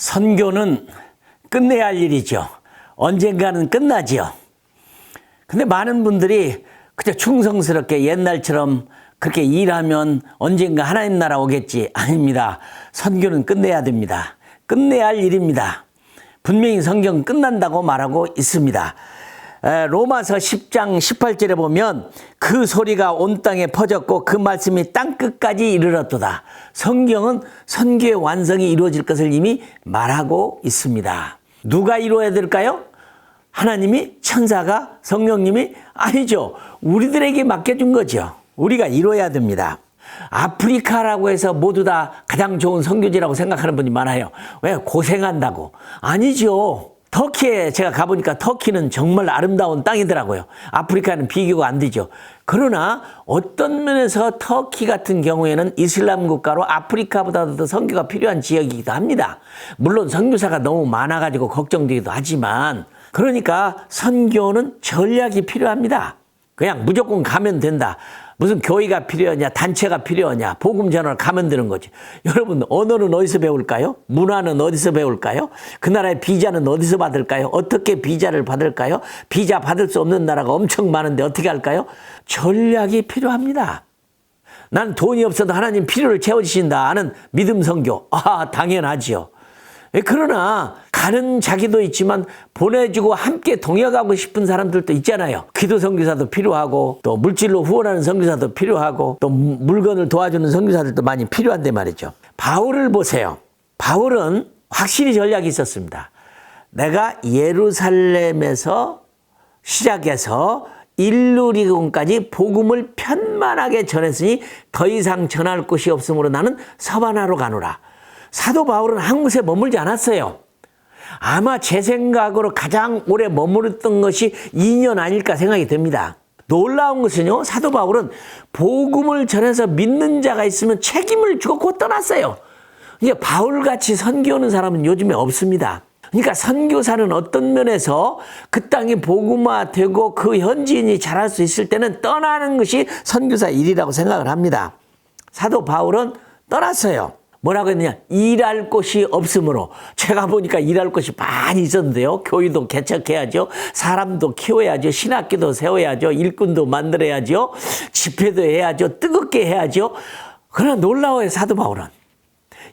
선교는 끝내야 할 일이죠. 언젠가는 끝나지요. 근데 많은 분들이 그냥 충성스럽게 옛날처럼 그렇게 일하면 언젠가 하나님 나라 오겠지. 아닙니다. 선교는 끝내야 됩니다. 끝내야 할 일입니다. 분명히 성경은 끝난다고 말하고 있습니다. 로마서 10장 18절에 보면 그 소리가 온 땅에 퍼졌고 그 말씀이 땅끝까지 이르렀도다. 성경은 선교의 완성이 이루어질 것을 이미 말하고 있습니다. 누가 이루어야 될까요? 하나님이, 천사가, 성령님이? 아니죠. 우리들에게 맡겨준 거죠. 우리가 이루어야 됩니다. 아프리카라고 해서 모두 다 가장 좋은 선교지라고 생각하는 분이 많아요. 왜? 고생한다고. 아니죠. 터키에 제가 가보니까 터키는 정말 아름다운 땅이더라고요. 아프리카는 비교가 안 되죠. 그러나 어떤 면에서 터키 같은 경우에는 이슬람 국가로 아프리카보다도 더 선교가 필요한 지역이기도 합니다. 물론 선교사가 너무 많아가지고 걱정되기도 하지만, 그러니까 선교는 전략이 필요합니다. 그냥 무조건 가면 된다. 무슨 교회가 필요하냐, 단체가 필요하냐, 복음 전화를 가면 되는 거지. 여러분, 언어는 어디서 배울까요? 문화는 어디서 배울까요? 그 나라의 비자는 어디서 받을까요? 어떻게 비자를 받을까요? 비자 받을 수 없는 나라가 엄청 많은데 어떻게 할까요? 전략이 필요합니다. 난 돈이 없어도 하나님 필요를 채워주신다 하는 믿음 선교. 당연하지요. 그러나 가는 자기도 있지만 보내주고 함께 동역하고 싶은 사람들도 있잖아요. 기도 선교사도 필요하고 또 물질로 후원하는 선교사도 필요하고 또 물건을 도와주는 선교사들도 많이 필요한데 말이죠. 바울을 보세요. 바울은 확실히 전략이 있었습니다. 내가 예루살렘에서 시작해서 일루리온까지 복음을 편만하게 전했으니 더 이상 전할 곳이 없으므로 나는 서바나로 가노라. 사도 바울은 한 곳에 머물지 않았어요. 아마 제 생각으로 가장 오래 머무르던 것이 2년 아닐까 생각이 됩니다. 놀라운 것은요, 사도 바울은 복음을 전해서 믿는 자가 있으면 책임을 주고 곧 떠났어요. 그러니까 바울같이 선교하는 사람은 요즘에 없습니다. 그러니까 선교사는 어떤 면에서 그 땅이 복음화되고 그 현지인이 자랄 수 있을 때는 떠나는 것이 선교사 일이라고 생각을 합니다. 사도 바울은 떠났어요. 뭐라고 했느냐? 일할 곳이 없으므로. 제가 보니까 일할 곳이 많이 있었는데요. 교회도 개척해야죠. 사람도 키워야죠. 신학교도 세워야죠. 일꾼도 만들어야죠. 집회도 해야죠. 뜨겁게 해야죠. 그러나 놀라워요, 사도 바울은.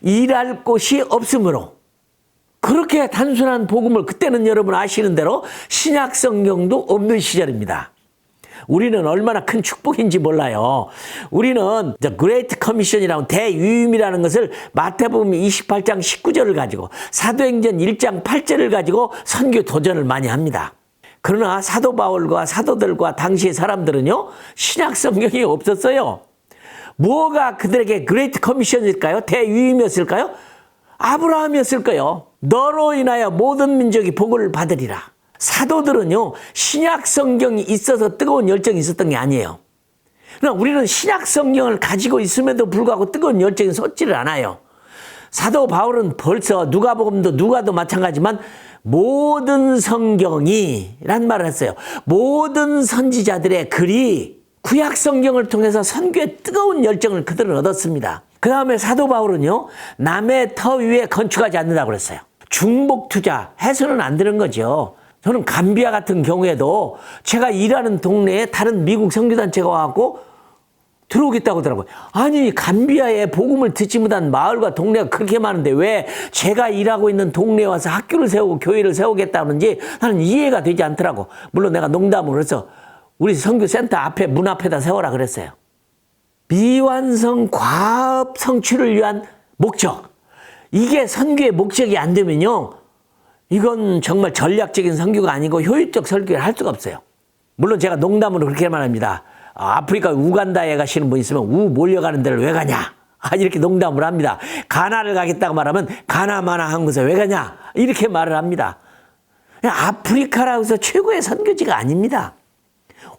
일할 곳이 없으므로. 그렇게 단순한 복음을, 그때는 여러분 아시는 대로 신약 성경도 없는 시절입니다. 우리는 얼마나 큰 축복인지 몰라요. 우리는 그레이트 커미션이라는 대유임이라는 것을 마태복음 28장 19절을 가지고 사도행전 1장 8절을 가지고 선교 도전을 많이 합니다. 그러나 사도 바울과 사도들과 당시의 사람들은요, 신약 성경이 없었어요. 뭐가 그들에게 그레이트 커미션일까요? 대유임이었을까요? 아브라함이었을까요? 너로 인하여 모든 민족이 복을 받으리라. 사도들은요, 신약 성경이 있어서 뜨거운 열정이 있었던 게 아니에요. 그러나 우리는 신약 성경을 가지고 있음에도 불구하고 뜨거운 열정이 솟지를 않아요. 사도 바울은 벌써 누가복음도 누가도 마찬가지지만 모든 성경이 란 말을 했어요. 모든 선지자들의 글이 구약 성경을 통해서 선교의 뜨거운 열정을 그들은 얻었습니다. 그 다음에 사도 바울은요, 남의 터 위에 건축하지 않는다고 그랬어요. 중복 투자 해서는 안 되는 거죠. 저는 감비아 같은 경우에도 제가 일하는 동네에 다른 미국 선교단체가 와갖고 들어오겠다고 하더라고요. 아니, 감비아에 복음을 듣지 못한 마을과 동네가 그렇게 많은데 왜 제가 일하고 있는 동네에 와서 학교를 세우고 교회를 세우겠다는지 나는 이해가 되지 않더라고. 물론 내가 농담으로 해서 우리 선교센터 앞에 문 앞에다 세워라 그랬어요. 미완성 과업 성취를 위한 목적. 이게 선교의 목적이 안 되면요, 이건 정말 전략적인 선교가 아니고 효율적 설교를 할 수가 없어요. 물론 제가 농담으로 그렇게 말합니다. 아프리카 우간다에 가시는 분 있으면 몰려가는 데를 왜 가냐? 이렇게 농담을 합니다. 가나를 가겠다고 말하면 가나마나한 곳에 왜 가냐? 이렇게 말을 합니다. 아프리카라고 해서 최고의 선교지가 아닙니다.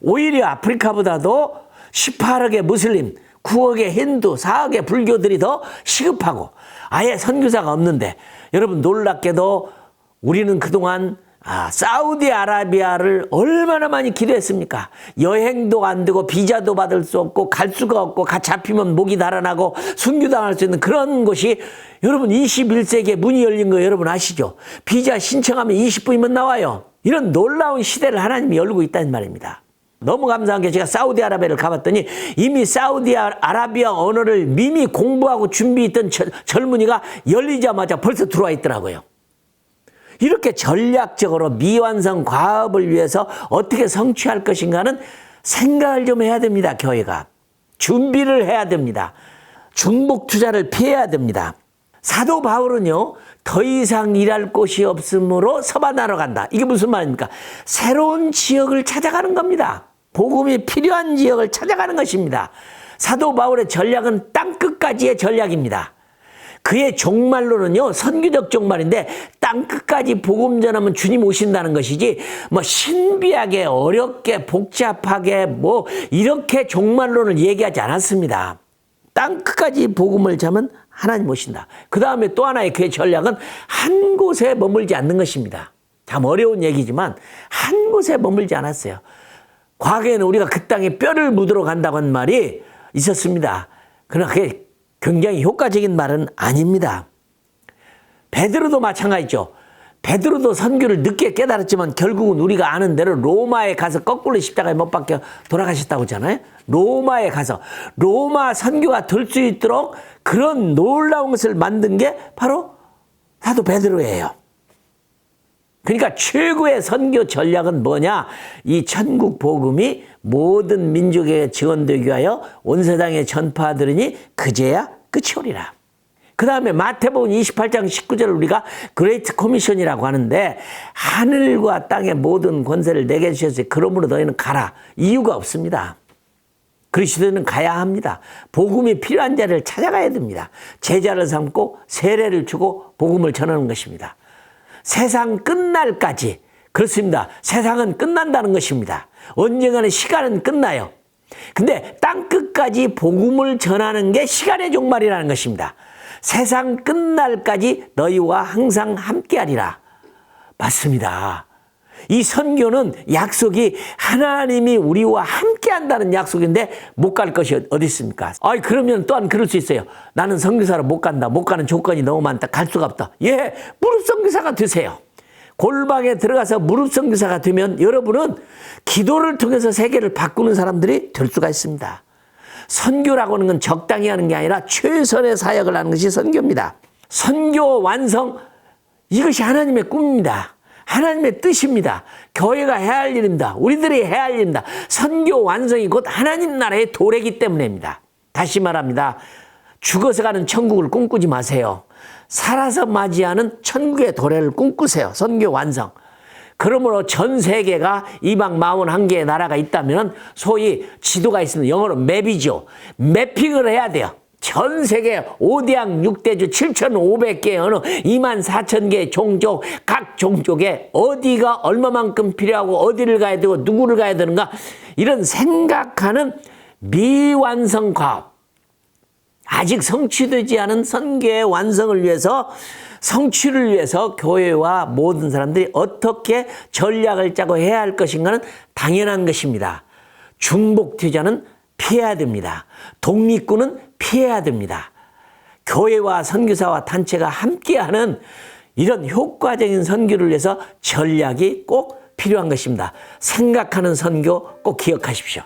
오히려 아프리카보다도 18억의 무슬림, 9억의 힌두, 4억의 불교들이 더 시급하고 아예 선교사가 없는데, 여러분 놀랍게도 우리는 그동안 사우디아라비아를 얼마나 많이 기도했습니까? 여행도 안 되고 비자도 받을 수 없고 갈 수가 없고 잡히면 목이 달아나고 순교당할 수 있는 그런 곳이 여러분 21세기에 문이 열린 거 여러분 아시죠? 비자 신청하면 20분이면 나와요. 이런 놀라운 시대를 하나님이 열고 있다는 말입니다. 너무 감사한 게 제가 사우디아라비아를 가봤더니 이미 사우디아라비아 언어를 이미 공부하고 준비했던 젊은이가 열리자마자 벌써 들어와 있더라고요. 이렇게 전략적으로 미완성 과업을 위해서 어떻게 성취할 것인가는 생각을 좀 해야 됩니다. 교회가. 준비를 해야 됩니다. 중복 투자를 피해야 됩니다. 사도 바울은요. 더 이상 일할 곳이 없으므로 서반하러 간다. 이게 무슨 말입니까? 새로운 지역을 찾아가는 겁니다. 복음이 필요한 지역을 찾아가는 것입니다. 사도 바울의 전략은 땅끝까지의 전략입니다. 그의 종말로는요, 선교적 종말인데 땅끝까지 복음 전하면 주님 오신다는 것이지 뭐 신비하게 어렵게 복잡하게 뭐 이렇게 종말론을 얘기하지 않았습니다. 땅끝까지 복음을 전하면 하나님 오신다. 그 다음에 또 하나의 그의 전략은 한 곳에 머물지 않는 것입니다. 참 어려운 얘기지만 한 곳에 머물지 않았어요. 과거에는 우리가 그 땅에 뼈를 묻으러 간다고 한 말이 있었습니다. 그러나 그게 굉장히 효과적인 말은 아닙니다. 베드로도 마찬가지죠. 베드로도 선교를 늦게 깨달았지만 결국은 우리가 아는 대로 로마에 가서 거꾸로 십자가에 못 박혀 돌아가셨다고 하잖아요. 로마에 가서 로마 선교가 될 수 있도록 그런 놀라운 것을 만든 게 바로 사도 베드로예요. 그러니까 최고의 선교 전략은 뭐냐? 이 천국 복음이 모든 민족에게 증언되기 위하여 온 세상에 전파하더니 그제야 끝이 오리라. 그 다음에 마태복음 28장 19절을 우리가 그레이트 코미션이라고 하는데 하늘과 땅의 모든 권세를 내게 주셨으니 그러므로 너희는 가라. 이유가 없습니다. 그리스도인은 가야 합니다. 복음이 필요한 자를 찾아가야 됩니다. 제자를 삼고 세례를 주고 복음을 전하는 것입니다. 세상 끝날까지 그렇습니다. 세상은 끝난다는 것입니다. 언젠가는 시간은 끝나요. 근데 땅끝까지 복음을 전하는 게 시간의 종말이라는 것입니다. 세상 끝날까지 너희와 항상 함께하리라. 맞습니다. 이 선교는 약속이 하나님이 우리와 함께한다는 약속인데 못 갈 것이 어디 있습니까? 그러면 또한 그럴 수 있어요. 나는 선교사로 못 간다. 못 가는 조건이 너무 많다. 갈 수가 없다. 예, 무릎 선교사가 되세요. 골방에 들어가서 무릎 선교사가 되면 여러분은 기도를 통해서 세계를 바꾸는 사람들이 될 수가 있습니다. 선교라고 하는 건 적당히 하는 게 아니라 최선의 사역을 하는 것이 선교입니다. 선교 완성, 이것이 하나님의 꿈입니다. 하나님의 뜻입니다. 교회가 해야 할 일입니다. 우리들이 해야 할 일입니다. 선교 완성이 곧 하나님 나라의 도래이기 때문입니다. 다시 말합니다. 죽어서 가는 천국을 꿈꾸지 마세요. 살아서 맞이하는 천국의 도래를 꿈꾸세요. 선교 완성. 그러므로 전 세계가 이방 41개의 나라가 있다면 소위 지도가 있으면 영어로 맵이죠. 매핑을 해야 돼요. 전 세계 5대양 6대주 7,500개의 언어 24,000개의 종족, 각 종족에 어디가 얼마만큼 필요하고 어디를 가야 되고 누구를 가야 되는가 이런 생각하는 미완성 과업, 아직 성취되지 않은 선교의 완성을 위해서 성취를 위해서 교회와 모든 사람들이 어떻게 전략을 짜고 해야 할 것인가는 당연한 것입니다. 중복 투자는 피해야 됩니다. 독립군은 피해야 됩니다. 교회와 선교사와 단체가 함께하는 이런 효과적인 선교를 위해서 전략이 꼭 필요한 것입니다. 생각하는 선교 꼭 기억하십시오.